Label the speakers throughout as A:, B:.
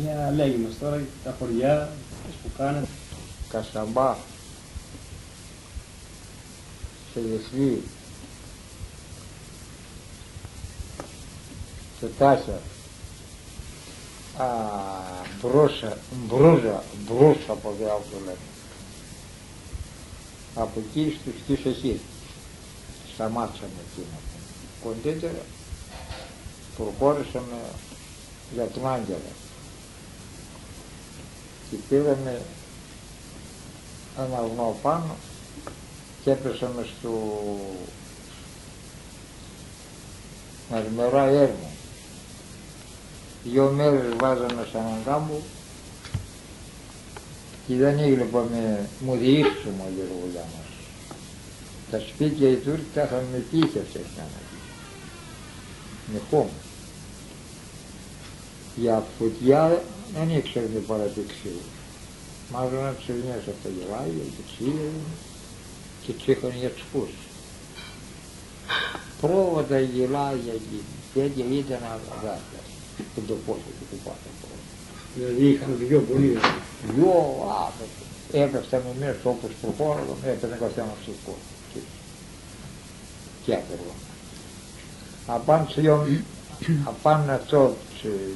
A: Για λέγει μας τώρα τα χωριά που κάνετε.
B: Κασαμπά, Σελεσλή, Τετάσια, Μπρούσα από διάφορα λέμε. Από εκεί στους εκεί, σταμάτησαμε εκεί να πούμε. Κοντύτερα προχώρησαμε για τον Άγγελο και πήραμε ένα βουνό πάνω και έπεσαμε στο Μαρμερά Έρμο. 2 μέρες βάζαμε σαν έναν κάμπο και δεν έγλεπαμε, μου διήψουμε η δουλειά μας. Τα σπίτια οι Τούρκοι τα είχαμε με τύχες με χώμα. Για φωτιά δεν ήξερε παρά τι ξύλους. Μάζανε ψευδινές από τα γελάγια και ξύλους και τσίχανε για τους φούς. Πρόβατα γελάγια και τέτοια ήταν αγάπη. Που το πόσο και το πάτω.
A: Δηλαδή είχαν δυο πολύ.
B: Έπεφταμε μέσα όπως προχώραγαμε, έπαιρνε καθένας στο κόσμο. Και έπαιρνε. Απάνω αυτό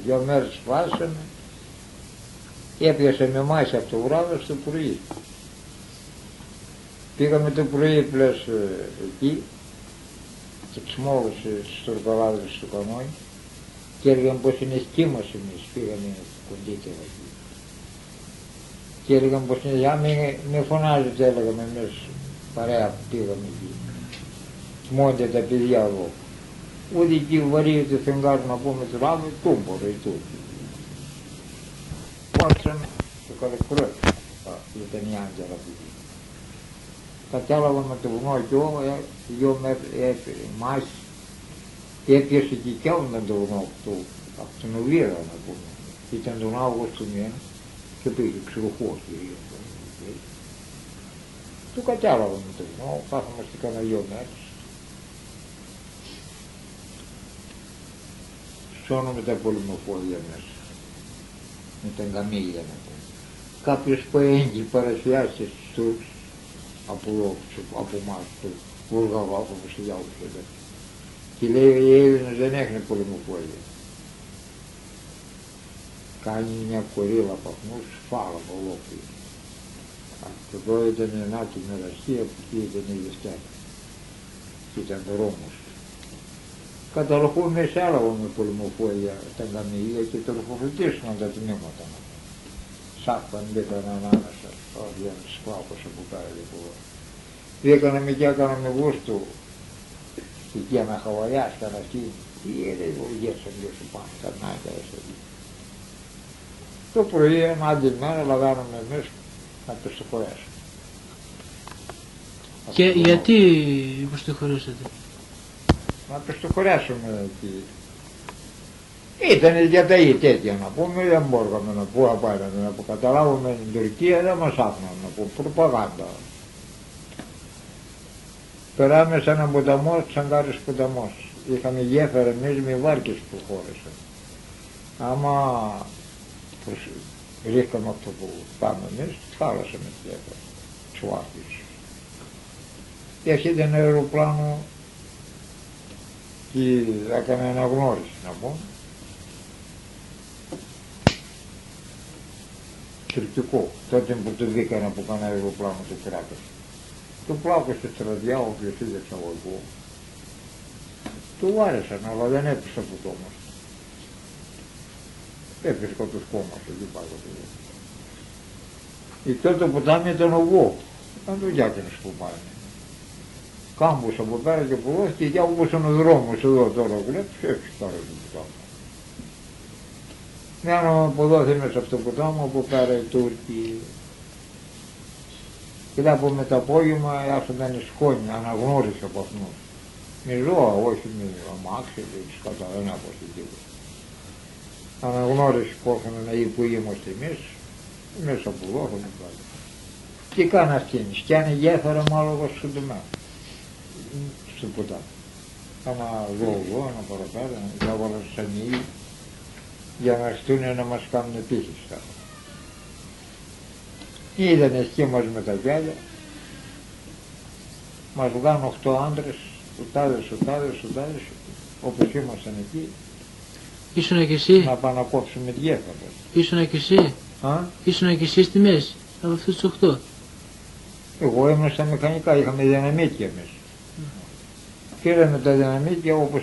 B: 2 μέρες βάσαμε, έπιασε με μάχη από το βράδυ στο πρωί. Πήγαμε το πρωί πλες εκεί και ξμόλωσε στους τουρκολάδες στο κανόνι και έλεγαν πως είναι σκήμος εμείς, πήγαμε κοντύτερα εκεί. Και έλεγαν πως είναι, για με φωνάζετε έλεγαμε εμείς παρέα που πήγαμε εκεί. Κοιμώνται τα παιδιά εδώ. Ούτε εκεί βαρύεται φεγγάρι να πούμε του ράβη, τούμπορε ή τούτο. Πόξαμε το καλεκπρόκι, ήταν η Άγγελα πήγε. Κατάλαβαμε το βουνό και όλα, 2 μέρες έφερε μάχη. Έπιασε και κιόλαν το βουνό από την Οβίρα να πούμε. Ήταν τον Αύγουστο μήνα και πήγε ξυλοχώς. Το κατάλαβαμε το βουνό, κάθομαστε κάνα 2 μέρες. Σώνουμε τα πολυμοφόδια μέσα, με τα εγκαμίλια να πούμε. Κάποιος που έγινε παρασιάσεις στους Τούρκους από εμάς, του Βουλγαβάκου, όπως οι άλλους εδώ. Και λέει οι Έλληνες δεν έχουν πολυμοφόδια. Κάνει μια κορίλα παθμούς, φάλαμε ολόκληρη. Εδώ ήταν η ενάτη μεραρχία, από εκεί ήταν η Δευτέρα. Και ήταν Ρώμος. Καταλοχούν σε άλλα με πολυμοφόδια τα εγκαμίλια και τροφοδοτήσουν τα τμήματα. Σάκπαν, μπήκαν ανάμεσα, για να τις κλάπως από πέρα λοιπόν. Έκαναμε και έκαναμε γούστο, εκεί αναχαβαλιάς, κανακί, τι έλεγε ο γέσαν και σου πάνω, καρνάκια έσαι. Το πρωί ένα άλλη μέρα λαγάναμε εμείς να το στοχωρέσουμε.
C: Και γιατί υποστοχωρήσατε?
B: Να το στοχωρέσουμε εκεί. Ήταν για τα ή τέτοια να πούμε, δεν μπορούσαμε να πούμε απάραμε, να καταλάβουμε την Τουρκία, δεν μας άφηναν να πούμε, προπαγάνδα. Περάμε σε έναν ποταμό, σαν κάρις ποταμός. Είχαμε γέφυρα εμείς με βάρκες που χώρισαν. Άμα ρίχναμε αυτό που πάμε εμείς, θάλασσαμε τη γέφυρα, τους βάρκες. Και έρχεται ένα αεροπλάνο και έκανε αναγνώριση να πούμε. Τουρκικό, τότε που το δίκανε από κανένα αεροπλάνο του κράτους. Το πλάκωσε στραδιά, ο οποίος είδε εξαγωγικό. Του άρεσαν, αλλά δεν έπεισε από το όμως. Έπεισε από τους κόμμας εκεί πάνω. Τότε το ποτάμι ήταν ο Βό, ήταν το Γιάκενος που πάνε. Κάμπος από πέρα και από εδώ και για όπως είναι ο δρόμος εδώ τώρα βλέπεις, έτσι τώρα το ποτάμι. Μιάνομαι από εδώ μέσα από το ποτάμι, από πέρα οι Τούρκοι. Και από με το απόγευμα άρχονταν οι σκόνοι, αναγνώρισε από αυτούς. Με ζώα, όχι με αμάξια, τους καταλαβαίνω από αυτή τίποτα. Αναγνώρισε που έχουν που είμαστε εμείς, μέσα από εδώ θα μην πάει. Και κάνα αυτήνης, κι αν η γέφυρα μάλλον στο τομέα, στο ποτάμι. Κάνα εδώ, ένα παραπέρα, διάβαλα σαν ιή. για να έρθουν να μας κάνουν επίσης τα. Είδαν εκεί μας με τα γυάλια, μας βγάνουν 8 άντρες, ουτάδες, όπως ήμασταν εκεί,
C: Ήσουνα κι εσύ.
B: να πάνε να κόψουμε διέφατα.
C: Ήσουνα κι εσύ. Ήσουνα κι εσύ στη μέση. Από αυτούς τους 8.
B: Εγώ ήμουν στα μηχανικά, είχαμε δυναμίτια εμείς. Πήραμε τα δυναμίτια όπως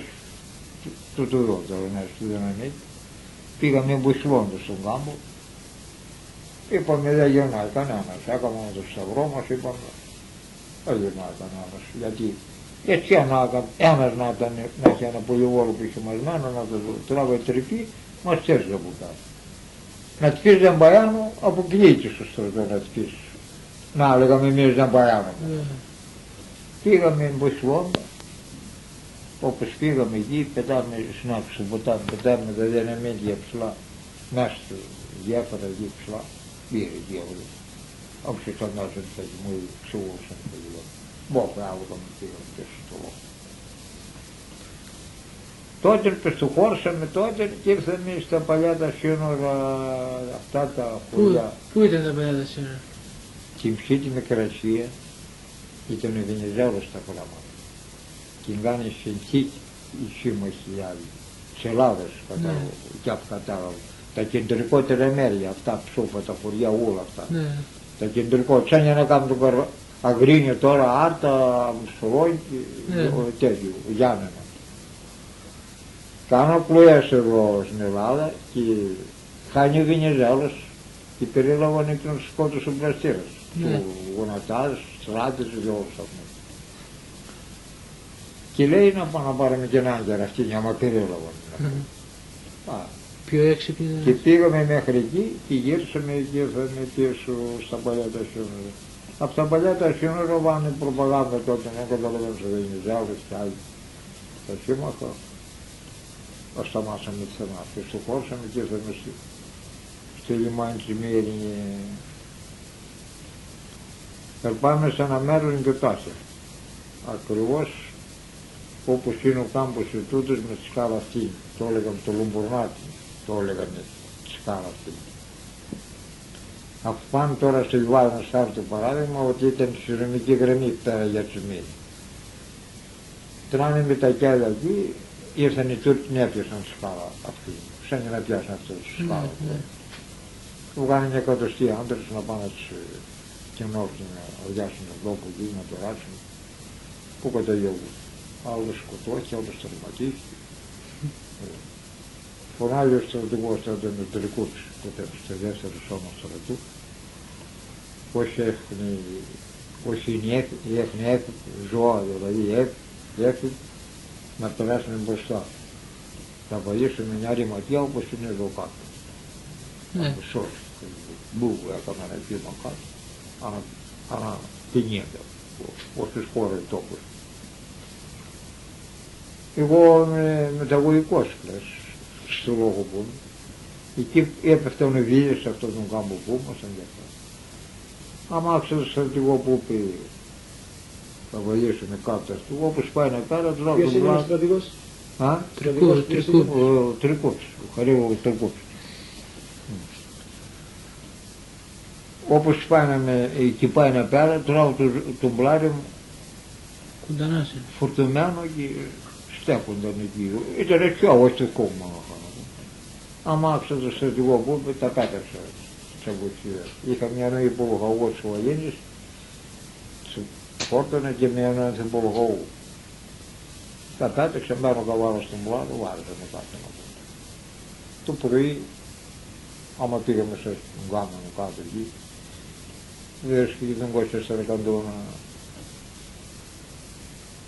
B: το εδώ τώρα, στο δυναμίτι. Πήγαμε μπουσλώντας στον κάμπο. Είπαμε δεν γυρνάει κανένας. Έκαναμε το σταυρό μας, είπαμε δεν γυρνάει κανένας. Γιατί έτσι ένας να έχει ένα πολυβόλο που είχε μαζμένο, να το τράβει τρυπή, μας τσέρζε από κάτω. Να τυπείς δεν παγάνω, αποκλείεται στο στρατό να τυπείς. Να λέγαμε εμείς δεν παγάνω. Πήγαμε μπουσλώντα. Όπως πήγαμε εκεί, πετάμε συνάψη στο ποτάμι, πετάμε τα δυναμίτια ψηλά, μέσα στο διάφορα εκεί ψηλά, πήρε διάβολο. Όπως εξαντάζονται τα μου ξεγούσαν το λίγο. Μπω πράγμα με πήγαμε και στο λόγο. Τότε πεστοχώρησαμε τότε και ήρθαμε στα παλιά τα σύνορα, αυτά τα χωριά.
C: Πού ήταν τα παλιά τα σύνορα?
B: Κυμψή τη Μικρασία, ήταν ο Βενιζέλος τα πράγματα. Και κάνει συνθήκη οι σύμμαχοι άλλοι, της Ελλάδας και αυτά τα κεντρικότερα μέρη, αυτά ψούφα, τα χωριά, όλα αυτά.
C: Ναι.
B: Τα κεντρικό, σαν για να κάνουν το Αγρίνιο τώρα, Άρτα, Μουσολόγη, τέτοιο, Γιάννενα. Κάνω πλοίες εδώ στην Ελλάδα και χάνει ο Βενιζέλος και περίλαβαν και τον σκότωσε ο Πλαστήρας, του γονατάς, στράτες, όλους αυτούς. Και λέει να πάμε να πάρουμε και έναν άγγερα αυτή, για μα περίλαβαν.
C: Πιο έξυπνη.
B: Και πήγαμε μέχρι εκεί και γύρισαμε και ήρθαμε πίσω στα παλιά τα σύνορα. Από τα παλιά τα σύνορα βάνε προπαγάνδα τότε, να καταλαβαίνουν στο Βενιζέλος και άλλοι. Τα σύμμαχα, σταμάσαμε τη θεμά και στο χώρσαμε και ήρθαμε στη λιμάνι της Μύρινη. Περπάμε σε ένα μέρος και τάσσερ. Ακριβώς όπως είναι ο κάμπος ετούτος με τη σκάλα αυτή, το έλεγαν το Λουμπουρνάτι, το έλεγαν τη σκάλα αυτή. Αφού πάμε τώρα στη Λιβάδη να σκάρει το παράδειγμα ότι ήταν στη ειρηνική γραμμή πέρα για τη Μύρη. Τράνε με τα κιάλια εκεί, ήρθαν οι Τούρκοι και έπιασαν τη σκάλα αυτή, σαν να πιάσαν αυτή τη σκάλα. Βγάνε μια εκατοστή άντρες να πάνε να τις κοινόφτουν, να αδειάσουν τον τόπο εκεί, να περάσουν. Πού καταγιώγουν. Άλλος σκοτώθηκε, άλλος τερματίστηκε. Φωνάζει ο στρατηγός τότε με τελικούς, τότε στο δεύτερο σώμα στρατού, όσοι έχουν ζώα, δηλαδή έφυγε, να περάσουν μπροστά. Θα βοηθήσουμε μια ρηματιά όπως είναι εδώ κάτω. Από σώσει, μπου έκανα ένα κύμα κάτω, ανά 50, όσες χώρες τόπους. Εγώ είμαι μεταγωγικός πλέον, στο λόγο που είμαι. Εκεί έπεφταν οι βίλες σε αυτόν τον κάμπο που ήμασταν και αυτά. Άμα άκουσα τον στρατηγό που είπε θα βοηθήσουμε κάτω αυτού, όπως πάει να πέρα, του
A: Ποιος είναι ο στρατηγός?
B: Ο Τρικός, ο Χαρίου Τρικός. Όπως εκεί πάει να πέρα, τρώω τον πλάρι μου φορτωμένο και στέκονταν εκεί. Ήταν έτσι αγωστικό μόνο. Άμα άκουσα το στρατηγό που είπε, τα πέταξα στα βοηθεία. Είχα μια νοή υπολογαγό της Βαγίνης, φόρτωνε και μια νοή υπολογαγού. Τα πέταξα, μπαίνω καβάλα στον πλάρο, βάρεσα με κάτω να πω. Το πρωί, άμα πήγαμε στον γάμο κάτω εκεί, βρίσκει τον Κώστα Σαρακαντώνα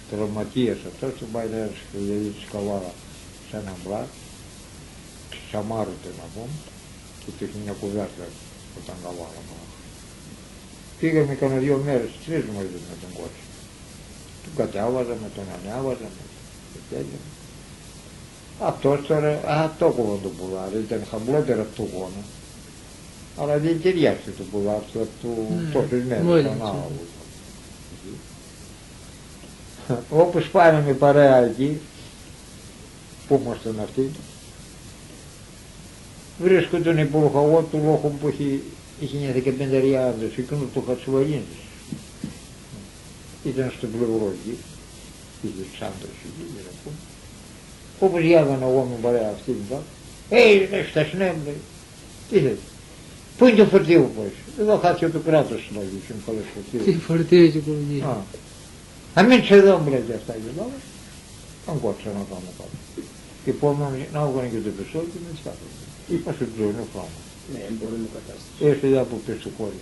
B: τραυματίας αυτός, τον πάει να έρθει της καβάλα σε έναν μπλάτ, Σαμάρουτε να πούμε, και το 1900 όταν καβάλα μόνο. Πήγαμε κανένα 2 μέρες, 3 μαζί με τον Κώστα. Τον κατέβαζα, με τον ανέβαζα, με τέτοια. Αυτός τώρα, το κόβαν το πουλάρι, ήταν χαμηλότερα από το γόνο. Αλλά δεν ταιριάζει το πουλάρι του τόσες μέρες, τον άλλο. Όπως πάνε με παρέα εκεί, που ήμασταν αυτοί, βρίσκω τον υπουργό του λόγου που είχε νιώθει και 5.000, εκείνο του Χατσουαλίνης. Ήταν στο πλευρό εκεί, είχε ξάντρες εκεί, δεν πούμε. Όπως διάβανα εγώ με παρέα αυτή μετά, λέει στα σνέμ, λέει, τι θέλει, πού είναι το φορτίο που είσαι, εδώ χάθηκε το κράτος δηλαδή, είναι πολλές φορτίες.
C: Τι φορτίο και κομμωδία.
B: Να μείνεις εδώ μου λέει και αυτά και λέω, δεν κόψα να πάμε κάτω. Και επόμενο να έβγανε και το πεσό και με τις κάτω. Είπα στον τζούνιο πράγμα.
A: Ναι, μπορεί να κατάσταση.
B: Έρθει εδώ από πίσω κόρη.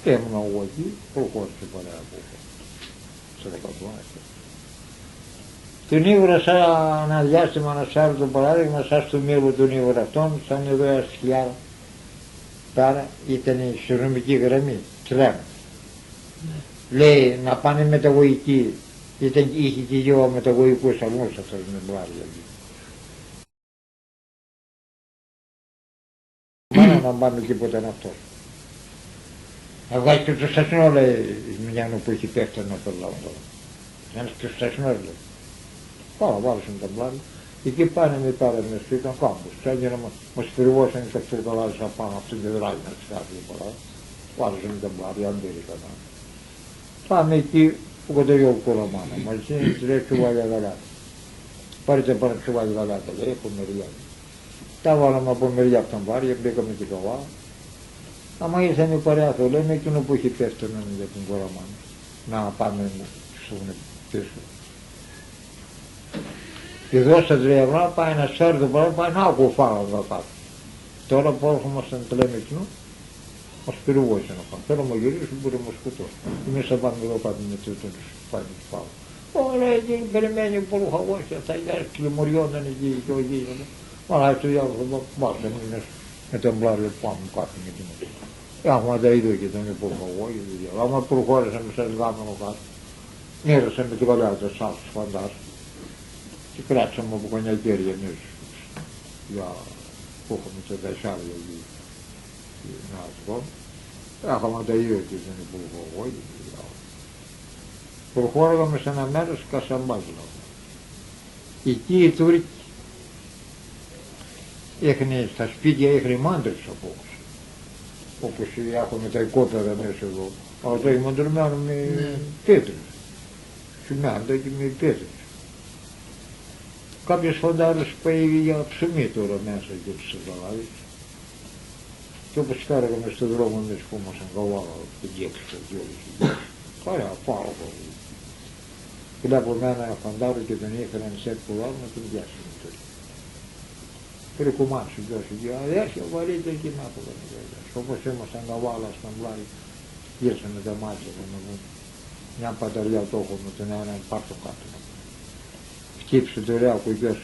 B: Και έμεινα εγώ εκεί, προχώρησε παρέα από εδώ. Σε 18 Την ήβρασα ένα διάστημα να σάρω το παράδειγμα, σαν στο μήλο των ύβραυτών, σαν εδώ ένα σκιάρα. Τώρα ήταν η σειρομική γραμμή, τρέμ. Λέει να πάνε μεταγωγικοί, είχε και δυο μεταγωγικούς αμούς αυτός με μπλάρια. Μάνα να πάμε τίποτα είναι αυτός. Να βγάζει και το στασινό, λέει η Μινιάνο που έχει πέφτει να το λάβω τώρα. Ένας και το στασινό, λέει. Πάω, βάλωσαν τα μπλάρια. Εκεί πάνε με πάρανε στο ήταν κάμπος. Σαν για να μας περιβώσαν και αυτοί το λάζαν πάνω αυτήν την δράση να τις κάθε φορά. Βάλωσαν τα μπλάρια, αν δεν είχαν. Πάμε εκεί που κοντεύει ο Κορομάνα. Μαζί της λέει τσουβάλια γαλάτα. Πάρετε πάνω τσουβάλια γαλάτα, λέει, από μεριά. Τα βάλαμε από μεριά από τα βάρια, μπήκαμε και καβά. Άμα ήρθαν οι παρέα του, λέμε εκείνο που έχει πέφτει για την Κορομάνα. Να πάμε στον πίσω. Και δώσα 3 ευρώ, πάει ένα σάρι το πράγμα, πάει να ακουφάω εδώ κάτω. Τώρα που έρχομαστε να λέμε εκείνο, μας πυροβόησε να πάμε. Θέλω να μου γυρίσουν, μπορεί να μου σκοτώσουν. Εμείς θα πάμε εδώ κάτω με τους πάει τους πάω. Ωραία, εκεί περιμένει πολύ χαγός και αυτά, για κλιμωριόταν εκεί και ο γίγοντας. Αλλά έτσι διάβασα, μάλιστα μήνες με τον μπλάριο που πάμε κάτω με την εκεί. Έχουμε τα ίδια και τον υπουργό, άμα προχώρησαμε σε λιγάμενο κάτω, νέρασαμε με την καλιά σας, φαντάζομαι. Και κράξαμε από κανιά κέρια εμείς για που είχαμε τα τεσσάρια εκεί να ασκώ. Έχαμε τα ίδια και τον υπουργό. Προχώραμε σε ένα μέρος Κασαμπάζλα. Εκεί οι Τούρκοι έχουν στα σπίτια έχουν μάντρες από όπως. Όπως έχουμε τα οικόπεδα μέσα εδώ. Αλλά το έχουμε μαντρωμένο με πέτρες. Σημαίνοντα και με πέτρες. Κάποιες φαντάρες πάει για ψωμί τώρα μέσα και τους καταλάβεις. Και όπως κάραγαμε στον δρόμο εμείς που ήμασταν καβάλα και διέξω και όλες οι διέξω. Πάρα πάρα πολύ. Και από μένα φαντάρο και τον είχαν σε πουλάρ να τον πιάσουν τώρα. Περικουμάνσου πιάσουν και αδέρφια βαρύτε και να το λένε. Όπως ήμασταν καβάλα στον πλάρι, γύρισαμε τα μάτια να μου. Μια παταριά το έχω με τον έναν πάρτο κάτω. Χτύψε το ρέα που είπες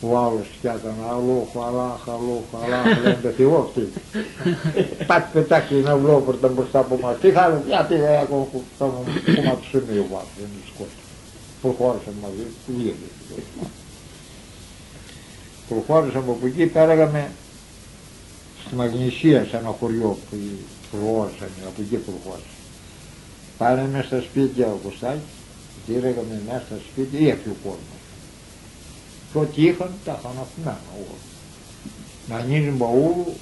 B: ο άλλος φτιάταν αλόχ, αλάχ, λένε το Θεό αυτή. Πάτε πετάξει ένα βλόπορτα μπροστά από μας. Τι χάρη, γιατί δεν έχω κόμμα ψωμί ο βάρος, δεν είναι σκότη. Προχώρησαν μαζί, λίγες. Προχώρησαμε από εκεί, πέραγαμε στη Μαγνησία σε ένα χωριό που προχώρησαν, από εκεί προχώρησαν. Πάνε μέσα στα σπίτια ο Κωστάκης, γύραγαμε μέσα στα σπίτια ή έφυγε ο κόσμος. Και ό,τι είχαν τα είχαν αφημένα όλα. Να ανοίγουν μπαούλου,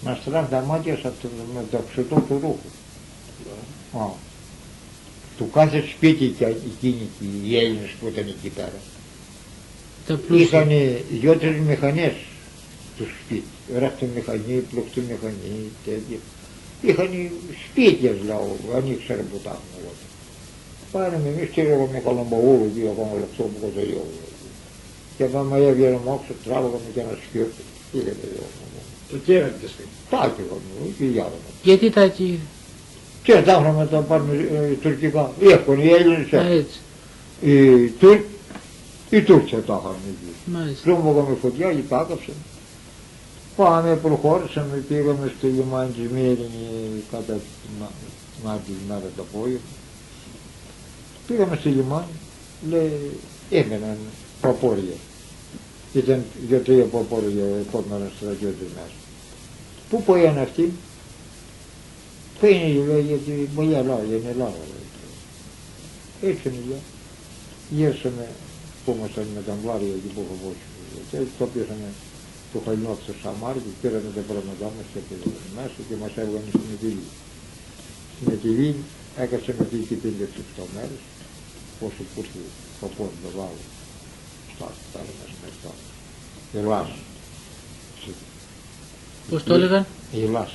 B: να στράνε τα μάτια με το ξωτό του ρούχου. Του κάθε σπίτι και εκείνοι οι Έλληνες που ήταν εκεί πέρα. Είχαν 2-3 μηχανές του σπίτι. Ραφτομηχανή, πλοκτομηχανή, τέτοια. Είχαν σπίτια δηλαδή, αν ήξερα που τα έχουν εγώ. Πάνε εμείς και λέγαμε καλαμπαούλου και ακόμα λεπτό που κοντελιό. Και άμα έβγαινε μόξο, τράβαγαμε και ένα σκιώτη. Πήγαινε εδώ.
A: Το κέρατε το σπίτι.
B: Τα έκαιγαμε και διάβαμε.
C: Γιατί τα εκεί.
B: Και τα είχαμε τα πάρουμε τουρκικά. Έχουν οι Έλληνες.
C: Έτσι.
B: Οι Τούρκοι τα είχαν εκεί.
C: Μάλιστα.
B: Τρόμβαγαμε φωτιά και τα έκαψαν. Πάμε, προχώρησαμε, πήγαμε στο λιμάνι της Μύρινη κατά την άλλη μέρα το απόγευμα. Πήγαμε στο λιμάνι, λέει, έμεναν παπόρια. Ήταν 2-3 παπόρια, επόμενα στρατιώτες μέσα. Πού πήγαν αυτοί, πού είναι, λέει, γιατί πολύ Ελλάδα, είναι Ελλάδα. Έτσι είναι, λέει. Γύρισαμε που ήμασταν με τα μπλάρια εκεί που έχω βώσει. Και το πιάσαμε του χαλινό στο σαμάρι και πήραμε τα πράγματά μας και πήγαμε μέσα και μας έβγανε στην Ετυλή. Στην Ετυλή έκαψαμε εκεί 5-6 μέρες, όσο που ήρθε το πόδι το βάλω. Στα μας μέσα. Ελλάς.
C: Πώς το έλεγαν?
B: Ελλάς.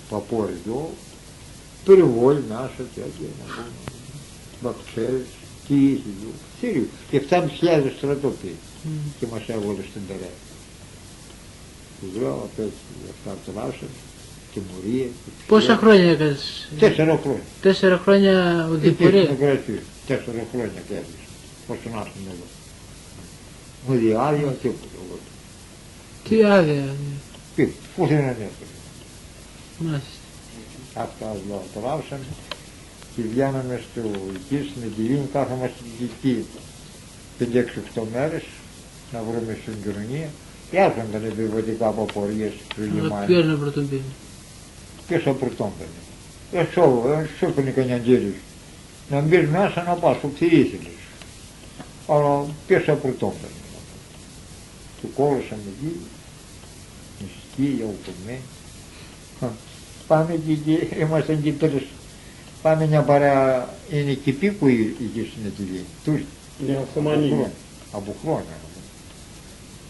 B: Παπόρι εδώ, περιβόλοι μέσα και μπαξέρες, τι είχε εδώ. Σύριο. Και 7.500 στρατόποι και μας έβολε στην Τερέα. Τους λέω απ' έτσι, αυτά τράσαν, τιμωρία.
C: Πόσα χρόνια έκανες?
B: 4 χρόνια.
C: 4 χρόνια οδηπορία.
B: 4 χρόνια και έδειξε. Πώς τον άρχισε εδώ. Μου διάδειο τίποτα εγώ.
C: Τι άδεια?
B: Πού δεν ανέφερε.
C: Μάλιστα.
B: Αυτά λέω τράσαν και βγαίναμε εκεί στην Ετυλίνη, κάθομαστε εκεί 5-6 μέρες να βρούμε συγκοινωνία και έρχονταν επιβατικά από πορείες του λιμάνι.
C: Ποιος να πρωτομπίνει?
B: Ποιος θα πρωτόμπαινε. Σου έπαιρνε κανένα γύρι. Να μπεις μέσα να πας όπου ήθελες. Αλλά ποιος θα πρωτόμπαινε. Του κόλλωσαν εκεί, νηστικοί, γιαουτωμένοι. Πάμε εκεί, ήμασταν εκεί πέρα. Πάμε μια παρέα, είναι κηποί που είχε στην Ετυλή. Από χρόνια.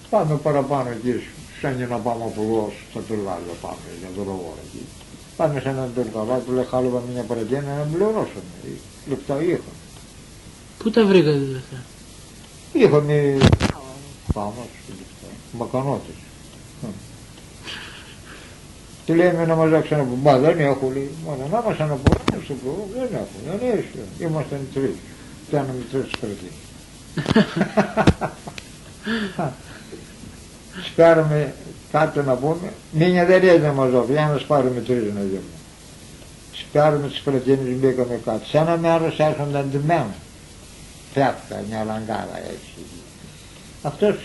B: Πάμε παραπάνω εκεί, σαν για να πάμε από εδώ στα Τουρκάλια, πάμε για το Ρογόρα εκεί. Πάμε σε έναν Τουρκαλά, του λέει χάλευα μια παραγγένεια να πληρώσαμε. Λεπτά είχαμε.
C: Πού τα βρήκατε αυτά?
B: Είχαμε πάνω μακανότες. Του λέμε να μας ξαναπούμε, μα δεν έχω λέει, μόνο να μας αναπούμε, δεν έχω, δεν έχει, ήμασταν 3, κάναμε 3 κρατήσεις. Σπάρουμε κάτω να πούμε, μήνια δεν έδινε μας δώσει, για να σπάρουμε 3 να δούμε. Σπάρουμε τις κρατήνες, μπήκαμε κάτω, σαν να μέρος έρχονταν ντυμένο. Φεύγα μια λαγκάδα έτσι. Αυτός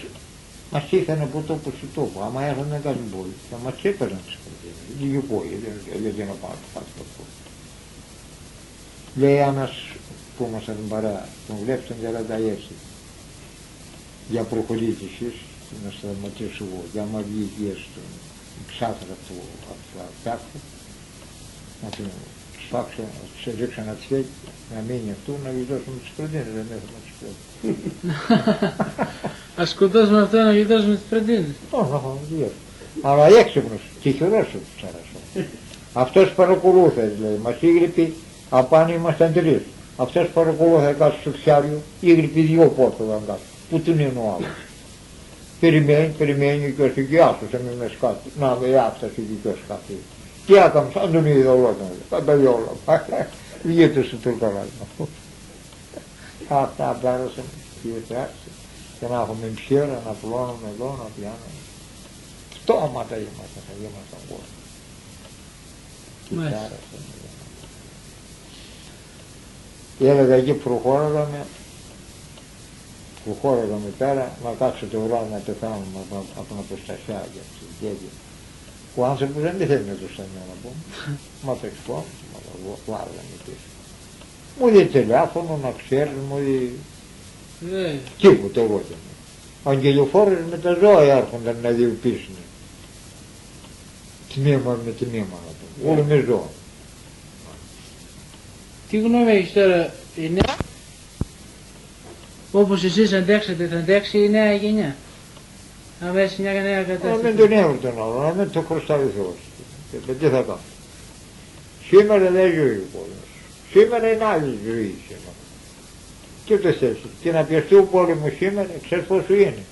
B: μας είχαν από τόπο σε τόπο, άμα έρχονταν κάτι πόλη, θα μας έπαιρναν τις κρατήνες, λίγη πόλη, γιατί να πάω κάτω το πόλη. Λέει ένας που ήμασταν την παρέα, τον βλέπετε για να τα έρθει. Για προχωρείτε εσείς, να σταματήσω εγώ, για να βγει εκεί στον ξάφρα του αυτού, να την σφάξω, να τους ρίξω ένα τσφέκι, να μείνει αυτού, να γλιτώσουμε τις προτείνες, δεν έχουμε τις προτείνες.
C: Ας σκοτώσουμε αυτό να γλιτώσουμε τις προτείνες.
B: Όχι, αλλά έξυπνος, τυχερός ο Τσάρας. Αυτός παρακολούθησε, λέει, μας ήγρυπη, απάνω ήμασταν 3. Αυτός παρακολούθησε κάτω στο πιάριο, ήγρυπη 2 πόρτο κάτω. Πού την είναι ο άλλος. Περιμένει και ως εκεί άσωσε με μες κάτω. Να με άφτασε εκεί και ως κάτω. Τι έκαμε, σαν τον είδε ολόκληρο. Πάντα όλα. Βγήκε στο Τουρκαλάκι. Αυτά πέρασαν και ήρθε και να έχουμε ψήρα, να πλώνουμε εδώ, να πιάνουμε. Πτώματα ήμασταν, θα ήμασταν κόσμο. Και πέρασαν. Έλεγα εκεί προχώραγαμε πέρα, να κάτσω το βράδυ να πεθάνουμε από την αποστασιά γιατί ο άνθρωπος δεν θέλει να το στανιώ να πούμε. Μα το εξπόμισε, μα το βάλαμε πίσω. Μου δει τηλέφωνο να ξέρει, μου δει τίποτα εγώ δεν. Αγγελιοφόρες με τα ζώα έρχονταν να διοπίσουν. Τμήμα με τμήμα να πούμε, όλοι με ζώα.
C: Τι γνώμη έχεις τώρα, η νέα, όπως εσείς αντέξατε, θα αντέξει η νέα γενιά? Να βέσει μια νέα κατάσταση.
B: Να μην τον έβρει τον άλλο, να μην το χρωστάει ο Θεός. Τι θα κάνω. Σήμερα δεν ζωή ο πόλεμος. Σήμερα είναι άλλη ζωή σήμερα. Τι το θες. Και να πιαστεί ο πόλεμος σήμερα, ξέρεις πόσο είναι.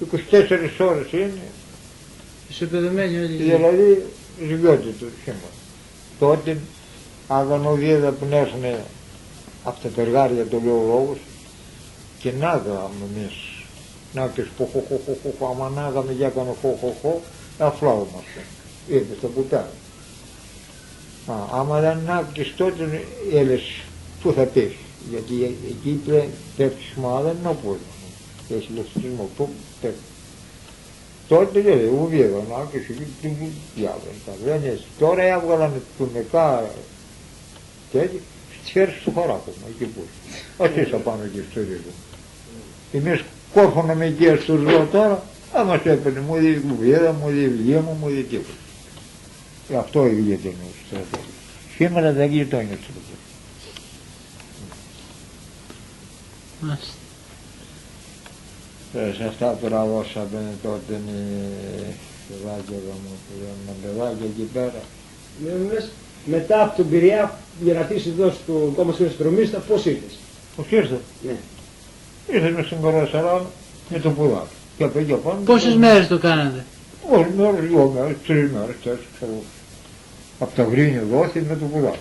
B: 24 ώρες είναι.
C: Ισοπεδωμένη όλη η ζωή.
B: Δηλαδή ζυγιώτη του σήμερα. Τότε αγανοδίδα που έρθουν από τα περγάρια το λέω λόγος και νάγαμε εμείς. Να και σποχοχοχοχοχο, άμα νάγαμε για έκανε χοχοχο, αφλάωμαστε. Ήρθε στο κουτάρι. Άμα δεν νάγεις τότε έλες πού θα πέσει. Γιατί εκεί πέφτει σμά δεν είναι ο πόλεμος. Έχει λεφτισμό, πού πέφτει. Τότε λέει, ουβίγα νάγεις εκεί, δεν είναι. Τώρα έβγαλαν τουρνικά και έτσι, στις χέρες του χαράκωμα, εκεί που. Ας είσαι πάνω εκεί στο ρίγο. Εμείς κόρφωνα με εκεί στο ζώο τώρα, θα μας έπαιρνε, μου δει κουβίδα, μου δει βιβλία μου, μου δει τίποτα. Γι' αυτό ηγείται ο στρατός. Σήμερα δεν γλιτώνει ο στρατός.
C: Μάλιστα.
B: Σε αυτά τώρα δώσαμε τότε παιδάκια εδώ μου, με παιδάκια εκεί πέρα.
A: Λες, μετά από τον Πειραιά για να τήσεις εδώ στο κόμμα του Αστρομίστα, πώς ήρθες?
B: Πώς ήρθε?
A: Ναι.
B: Ήρθαμε στην Κορασαρά με το πουλάκι. Και από εκεί πάνω.
C: Πόσες μέρες το κάνατε?
B: Όχι μέρες, 2 μέρες, 3 μέρες, 4 ξέρω. Από τα Βρύνια δόθη με το πουλάκι.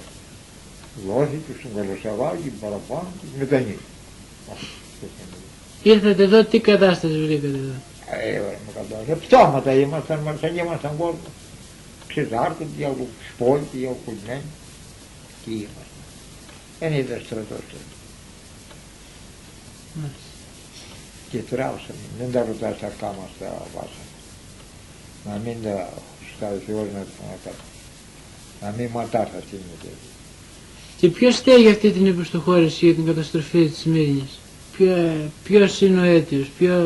B: Δόθη και στην Κορασαρά και παραπάνω και μετανύχει.
C: Ήρθατε εδώ, τι κατάσταση βρήκατε εδώ?
B: Με κατάσταση. Πτώματα ήμασταν, μας ήμασταν κόσμο. Ξετάρτητοι, από σπόλτοι, από κουλμένοι. Τι ήμασταν. Δεν είδα στρατός τότε.
C: Μάλιστα.
B: Και τράβησαμε, μην τα ρωτάς αυτά μας τα βάσαμε. Να μην τα σκάει Θεός να μην ματάς αυτή είναι τέτοια.
C: Και ποιος στέγει αυτή την υποστοχώρηση για την καταστροφή της Σμύρνης? Ποιος είναι ο αίτιος?
B: Ποιος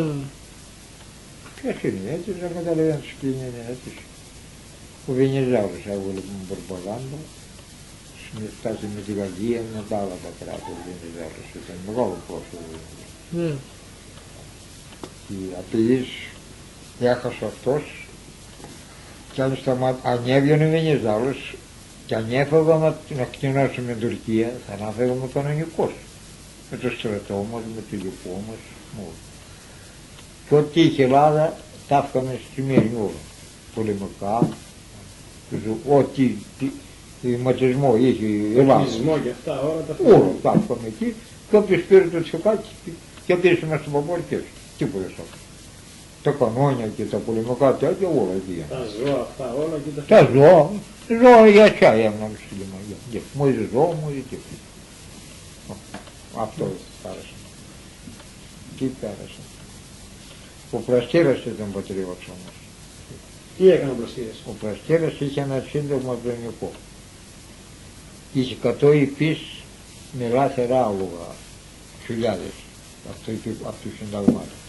B: είναι αίτιος, δεν καταλαβαίνω ποιος είναι αίτιος. Ο Βενιζέλος έβγαλε με προπαγάνδα, φτάσει με τη Γαλλία, με τα άλλα τα κράτη ο Βενιζέλος, ήταν μεγάλο πρόσωπο.
C: Βέβαια.
B: Και απειλής έχασε αυτός και αν έβγαινε ο Βενιζέλος και αν έφευγα να κτηνώσουμε την Τουρκία, θα να φεύγαμε κανονικός. Με το στρατό μας, με το λοιπό μας, μόνο. Και ό,τι είχε Ελλάδα, τα έφκαμε στη Μύρνη όλα. Πολεμικά, ό,τι ματισμό είχε η Ελλάδα.
A: Εθνισμό και αυτά, όλα τα
B: Όλα τα έφκαμε εκεί και όποιος πήρε το τσιοκάκι και πήρε μας στον παπόρ και έτσι. Τίποτα σ' αυτό. Τα κανόνια και τα πολεμικά τέτοια όλα εκεί.
A: Τα ζώα αυτά όλα και
B: Τα ζώα για τσάι έμειναν στη λιμαγιά. Μου είδε ζώο, μου είδε τίποτα. Αυτό πέρασε. Τι πέρασε. Ο Πλαστήρας ήταν πατριώτης όμως.
A: Τι έκανε ο Πλαστήρας?
B: Ο Πλαστήρας είχε ένα σύνταγμα βρονικό. Είχε 100 υπείς με λάθερα άλογα, χιλιάδες, από τους συνταγμάτων.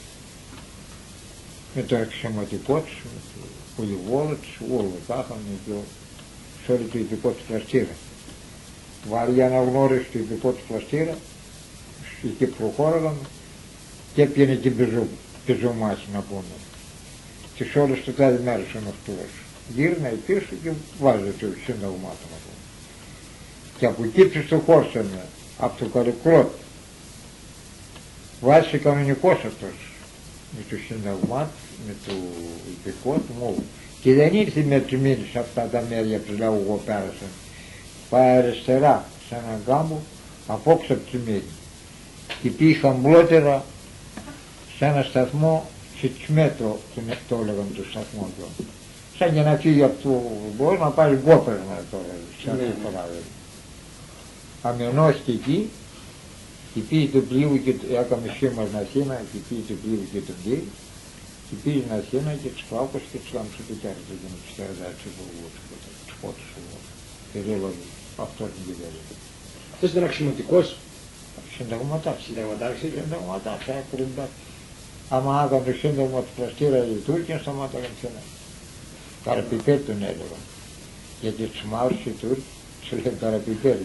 B: Με το αξιωματικό τους, με το πολυβόλο τους, όλο τα είχαν σε όλο το ειδικό του Πλαστήρα. Βάλει αναγνώριση του ειδικό του Πλαστήρα, εκεί προχώραγαν και έπιανε την πεζομάχη να πούμε. Τις όλες το τάδι μέρες ο ναυτός. Γύρναει πίσω και βάζει το συνταγμάτο να πούμε. Και από εκεί τους το χώσανε, από το Καρικρότ. Βάζει κανονικός αυτός, με το συνταγμάτο, με το ειδικό του μόνο. Και δεν ήρθε με τους μήνες σε αυτά τα μέρια που λέω εγώ πέρασαν. Πάει αριστερά σε έναν κάμπο, απόξω από τη μήνες. Και πήγε χαμηλότερα σε ένα σταθμό, σε Τσμέτρο, το έλεγαν το σταθμό του. Σαν για να φύγει από το μπορεί να πάρει γκόπερνα τώρα, σαν να παράδειγμα. Αμενώθηκε εκεί και πήγε το πλοίο και έκαμε σήμα στην Αθήνα και πήγε το πλοίο και τον πήγε και πήγε στην Αθήνα και τους κλάπωσε και τους κάμψε το κέρδο για να τους τερδάει τους υπουργούς και τους πότους και δήλωνε αυτό την κυβέρνηση.
A: Αυτός ήταν αξιωματικός.
B: Συνταγματάρχης.
A: Συνταγματάρχης.
B: Ακριβώς. Άμα άγαν το σύνταγμα του Πλαστήρα οι Τούρκοι, σταμάταγαν ξένα. Καραπιπέρ τον έλεγαν. Γιατί τους μάρους οι Τούρκοι τους έλεγαν Καραπιπέρ.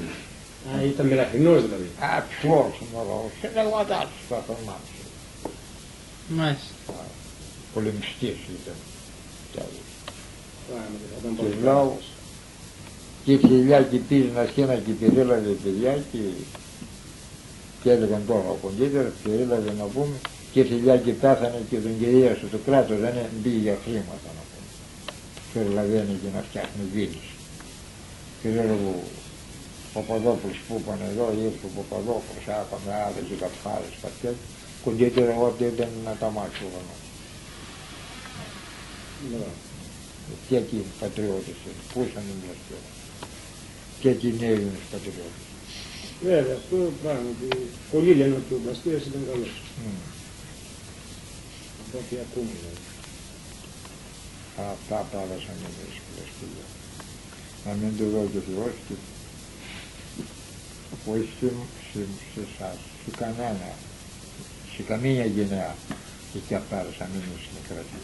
A: Α, ήταν μελαχρινός δηλαδή.
B: Ψηλός, συνταγματάρχης θα τον μάθει.
C: Μάλιστα.
B: Πολεμιστής ήταν.
A: Πράγματι, θα ήταν
B: Και
A: πολύ
B: λέω,
A: καλός.
B: και η χιλιά και πήγε στην Αθήνα και περίλαβε παιδιά και έλεγαν τώρα ο κοντύτερος, περίλαβε να πούμε, και η χιλιά και πέθανε και τον κυρίασε το κράτος, δεν μπήκε για χρήματα να πούμε. Περιλαβαίνει και να φτιάχνει βίλης. Και λέω ο Παπαδόπουλος που είπαν εδώ, ήρθε ο Παπαδόπουλος, άκαμε άδες και κατχάρες πατιές, κοντύτερο ό,τι ήταν να τα μάξει ο γονός. Και εκεί οι πατριώτες, πού ήσαν οι Πλαστήρα. Και εκεί οι Έλληνες πατριώτες.
A: Βέβαια, αυτό πράγματι. Πολλοί λένε ότι ο Πλαστήρας ήταν καλός. Από ό,τι ακούμε δηλαδή.
B: Αυτά πέρασαν εμείς Πλαστήρα. Να μην το δω και Θεός και όχι σε εσάς, σε κανένα, σε καμία γενιά. και εκεί απέρασα μήνες στην κρατή.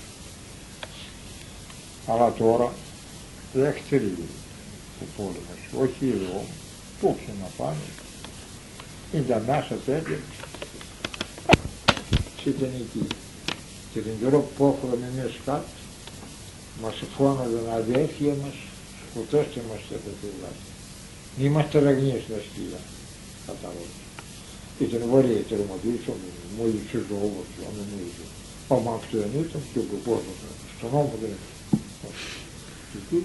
B: Αλλά τώρα δεύτερη ο πόλεμος, όχι εδώ, πού να πάνε, ήταν μέσα τέτοια, ήταν εκεί. Και την καιρό που έφυγαμε εμείς κάτω, μας φώναζαν αδέρφια μας, σκοτώστε μας και το φυλάστε. Είμαστε ραγνίες στα σκύλα, κατάλαβες. Ήταν βαρύ, τερματίσαμε, μόλις ψήφω όμως, αν δεν είδε. Άμα αυτό δεν ήταν και ο προπόσος, στον νόμο δεν ήταν. Εκεί,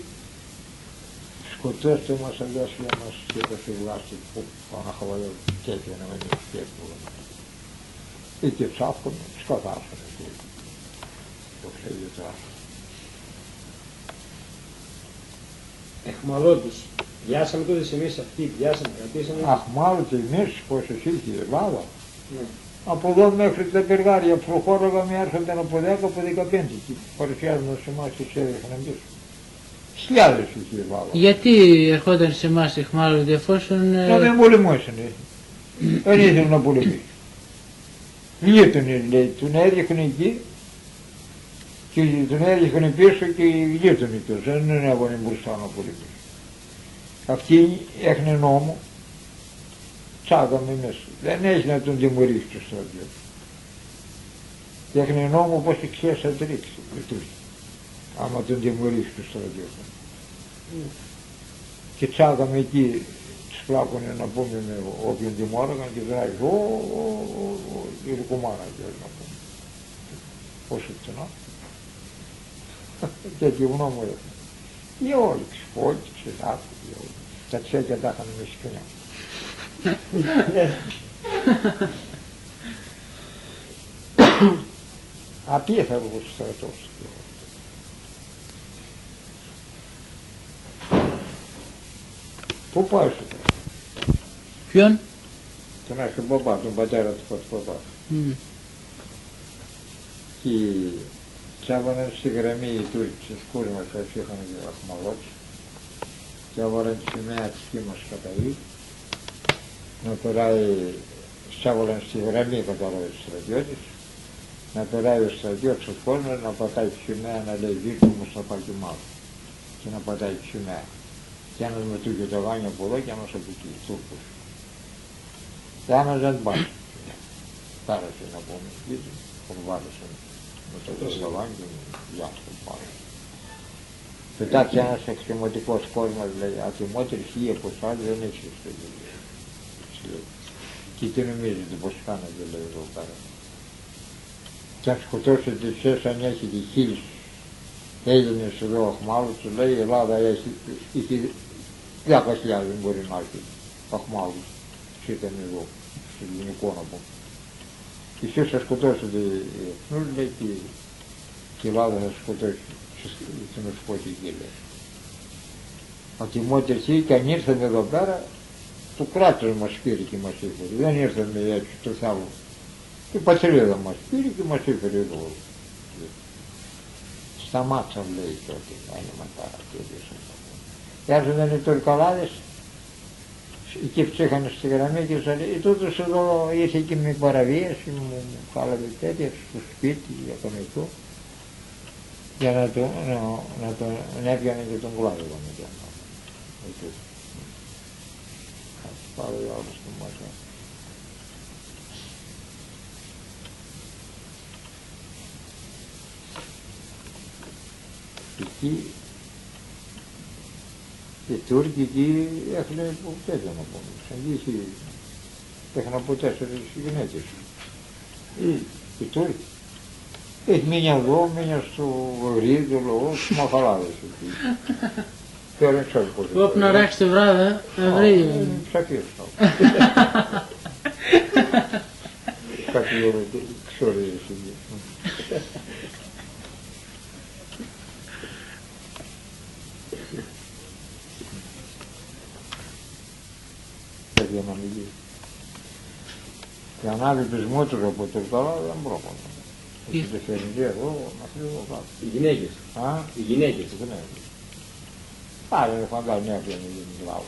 B: σκοτώστε μας αδέρφια μας και το φυλάστε, που αναχαβαλώ τέτοια να μην είναι σκέφτομαι. Και ψάφκονται, σκοτάσανε το ξέρει τώρα.
A: Εχμαλώτους. Πιάσαμε τότε εμείς αυτοί, πιάσαμε, κρατήσαμε.
B: Αχμάλωτε εμείς πόσες είχε η Ελλάδα.
A: Ναι.
B: Από εδώ μέχρι τα περγάρια προχώραγαμε, έρχονταν από 10 από 15 και παρουσιάζονταν σε εμάς και έδειχναν πίσω. Χιλιάδες είχε η Ελλάδα.
C: Γιατί ερχόταν σε εμάς εχμάλωτοι εφόσον...
B: Δεν πολεμούσαν. Δεν ήθελαν να πολεμήσουν. Γείτονες λέει, τον έδειχνε εκεί και τον έδειχνε πίσω και γείτονε τους, δεν έβγαινε μπροστά να πολεμήσουν. Αυτοί έχνε νόμο, τσάγαμε μέσα. Δεν έχει να τον τιμωρήσει το στρατιώ. Έχνε νόμο πως ξέρεις θα τρίξει, άμα τον τιμωρήσει το στρατιώ. Και τσάγαμε εκεί, τους πλάκωνε να πούμε με όποιον τιμώραγαν και δράει, η ρουκουμάνα να πούμε. Πόσο τσενά. Τέτοιο νόμο έχνε. Οι όλοι, ξυπόλοι, ξεδάφοι, τα τσέκια τα είχαν με σκηνιά. Απίθαρος στρατός. Πού πάει σου τώρα?
C: Ποιον?
B: Τον άρχον παπά, τον πατέρα του παπά. Και τσάβαναν στη γραμμή οι Τούρκοι στις κούροι μας, όσοι είχαν αχμαλώσει. Και έβαλαν τη σημαία της κοίμας κατά γη, να περάει, σάβαλαν στη γραμμή κατάλαβε τους στρατιώτες, να περάει ο στρατιώτης ο κόσμος, να πατάει τη σημαία, να λέει δίπλα μου στα παλκιμάδια και να πατάει τη σημαία. Και ένας με τούτο το γάνιο από εδώ και ένας από εκεί, Τούρκος. Και ένας δεν πάει. Πέρασε να πούμε, σπίτι, τον βάλεσαν με το γάνιο και γεια στον πάρει. Πετάξει ένας αξιωματικός κόσμος, λέει, ατιμότερη χίλια από εσάς δεν έχει στο γύριο. Και τι νομίζετε πως κάνετε, λέει, εδώ πέρα. Και αν σκοτώσετε εσείς αν έχετε χίλιους Έλληνες εδώ αχμάλωτους, λέει, η Ελλάδα έχει 10.000 μπορεί να έχει αχμάλωτους. Ήταν εδώ, στο ελληνικό να πω. Και εσείς θα σκοτώσετε οι εθνούς, λέει, και η Ελλάδα θα σκοτώσει. Στην οσποτική λέει. Ατιμότεροι και αν ήρθαν εδώ πέρα, το κράτος μας πήρε και μας έφερε. Δεν ήρθαν έτσι το θάλαμο. Η πατρίδα μας πήρε και μας έφερε εδώ. Σταμάτησαν λέει τότε, άνοιγμα τα έρχονταν οι Τουρκαλάδες, εκεί ψήχανε στη γραμμή και σας λέει, τούτος εδώ ήρθε και με παραβίαση, μου χάλαβε τέτοια στο σπίτι, για τον αυτό. Για να τον έπιανε και τον κλάδο μετά. Πάρω για όλους τον μάσα. Εκεί οι Τούρκοι εκεί έχανε ποτέ δεν να πούμε. Σαν έχανε από 4 γυναίκες. Οι Τούρκοι. Έχει μείνει εδώ, μείνει στο Ρίδολο, στους Μαχαλάδες εκεί. Τώρα δεν ξέρω πώς.
C: Όπου να ράξει το βράδυ, Εβραίοι.
B: Ψακίες τώρα. Κάτι ώρα ξόρες εκεί. Κάτι αναλυγή. Και ανάβει τους μότρους από το καλά δεν πρόκειται. Και το φέρνει εδώ, να φύγει εδώ κάτω.
A: Οι γυναίκες. Οι γυναίκες.
B: Οι γυναίκες. Άρα φαντάζομαι μια πλέον η Ελλάδα.